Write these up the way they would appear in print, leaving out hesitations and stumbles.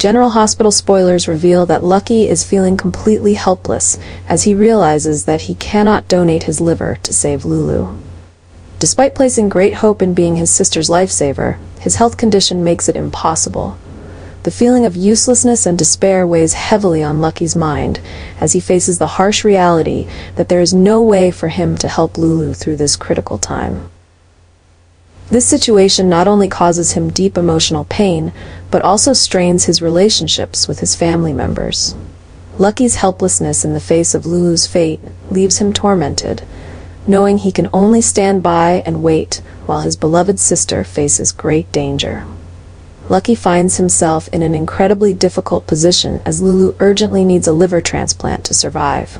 General Hospital spoilers reveal that Lucky is feeling completely helpless as he realizes that he cannot donate his liver to save Lulu. Despite placing great hope in being his sister's lifesaver, his health condition makes it impossible. The feeling of uselessness and despair weighs heavily on Lucky's mind as he faces the harsh reality that there is no way for him to help Lulu through this critical time. This situation not only causes him deep emotional pain, but also strains his relationships with his family members. Lucky's helplessness in the face of Lulu's fate leaves him tormented, knowing he can only stand by and wait while his beloved sister faces great danger. Lucky finds himself in an incredibly difficult position as Lulu urgently needs a liver transplant to survive.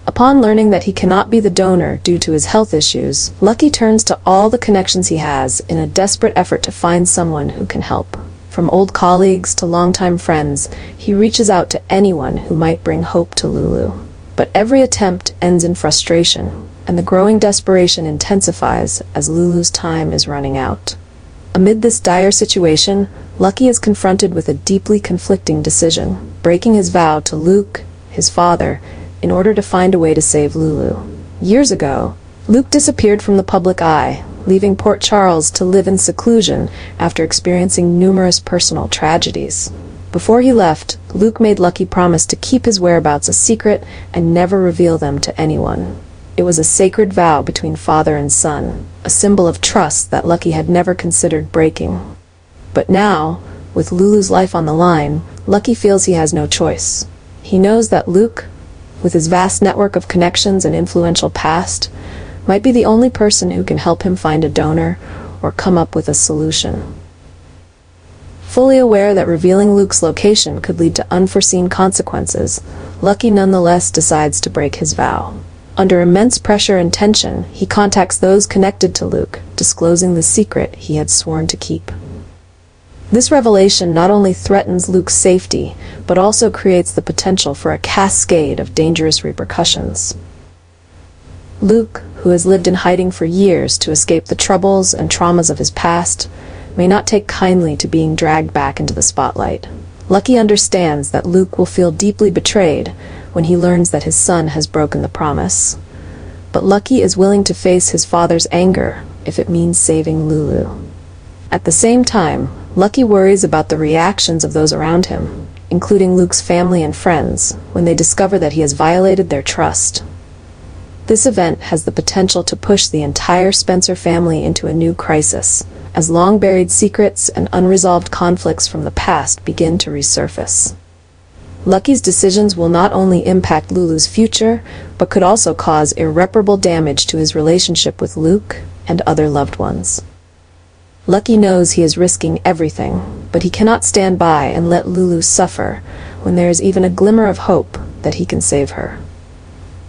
Upon learning that he cannot be the donor due to his health issues, Lucky turns to all the connections he has in a desperate effort to find someone who can help. From old colleagues to longtime friends, he reaches out to anyone who might bring hope to Lulu. But every attempt ends in frustration, and the growing desperation intensifies as Lulu's time is running out. Amid this dire situation, Lucky is confronted with a deeply conflicting decision: breaking his vow to Luke, his father, in order to find a way to save Lulu. Years ago, Luke disappeared from the public eye, leaving Port Charles to live in seclusion after experiencing numerous personal tragedies. Before he left, Luke made Lucky promise to keep his whereabouts a secret and never reveal them to anyone. It was a sacred vow between father and son, a symbol of trust that Lucky had never considered breaking. But now, with Lulu's life on the line, Lucky feels he has no choice. He knows that Luke, with his vast network of connections and influential past, might be the only person who can help him find a donor or come up with a solution. Fully aware that revealing Luke's location could lead to unforeseen consequences, Lucky nonetheless decides to break his vow. Under immense pressure and tension, he contacts those connected to Luke, disclosing the secret he had sworn to keep. This revelation not only threatens Luke's safety, but also creates the potential for a cascade of dangerous repercussions. Luke, who has lived in hiding for years to escape the troubles and traumas of his past, may not take kindly to being dragged back into the spotlight. Lucky understands that Luke will feel deeply betrayed when he learns that his son has broken the promise. But Lucky is willing to face his father's anger if it means saving Lulu. At the same time, Lucky worries about the reactions of those around him, including Luke's family and friends, when they discover that he has violated their trust. This event has the potential to push the entire Spencer family into a new crisis, as long-buried secrets and unresolved conflicts from the past begin to resurface. Lucky's decisions will not only impact Lulu's future, but could also cause irreparable damage to his relationship with Luke and other loved ones. Lucky knows he is risking everything, but he cannot stand by and let Lulu suffer when there is even a glimmer of hope that he can save her.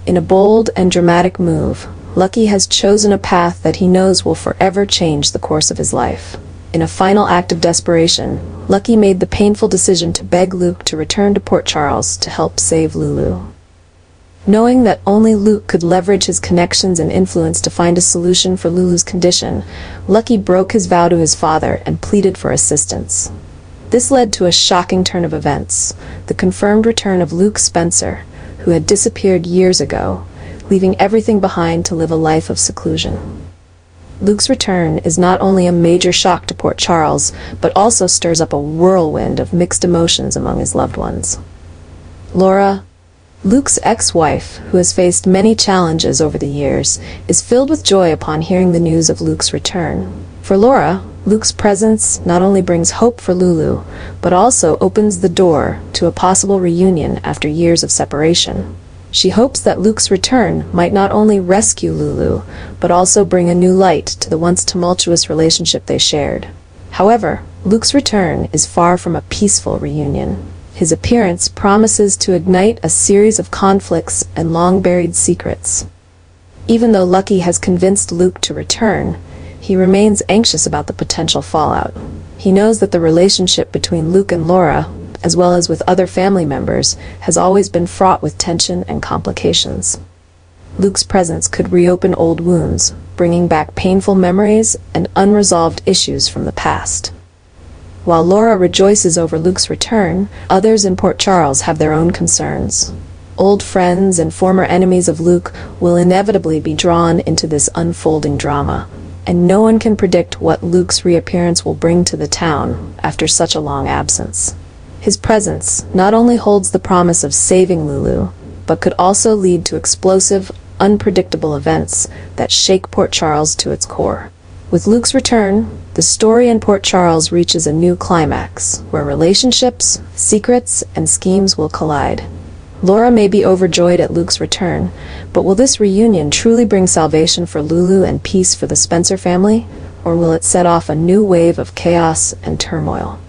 In a bold and dramatic move, Lucky has chosen a path that he knows will forever change the course of his life. In a final act of desperation, Lucky made the painful decision to beg Luke to return to Port Charles to help save Lulu. Knowing that only Luke could leverage his connections and influence to find a solution for Lulu's condition, Lucky broke his vow to his father and pleaded for assistance. This led to a shocking turn of events: the confirmed return of Luke Spencer, who had disappeared years ago, leaving everything behind to live a life of seclusion. Luke's return is not only a major shock to Port Charles, but also stirs up a whirlwind of mixed emotions among his loved ones. Laura, Luke's ex-wife, who has faced many challenges over the years, is filled with joy upon hearing the news of Luke's return. For Laura, Luke's presence not only brings hope for Lulu, but also opens the door to a possible reunion after years of separation. She hopes that Luke's return might not only rescue Lulu, but also bring a new light to the once tumultuous relationship they shared. However, Luke's return is far from a peaceful reunion. His appearance promises to ignite a series of conflicts and long-buried secrets. Even though Lucky has convinced Luke to return, he remains anxious about the potential fallout. He knows that the relationship between Luke and Laura, as well as with other family members, has always been fraught with tension and complications. Luke's presence could reopen old wounds, bringing back painful memories and unresolved issues from the past. While Laura rejoices over Luke's return, others in Port Charles have their own concerns. Old friends and former enemies of Luke will inevitably be drawn into this unfolding drama, and no one can predict what Luke's reappearance will bring to the town after such a long absence. His presence not only holds the promise of saving Lulu, but could also lead to explosive, unpredictable events that shake Port Charles to its core. With Luke's return, the story in Port Charles reaches a new climax, where relationships, secrets, and schemes will collide. Laura may be overjoyed at Luke's return, but will this reunion truly bring salvation for Lulu and peace for the Spencer family, or will it set off a new wave of chaos and turmoil?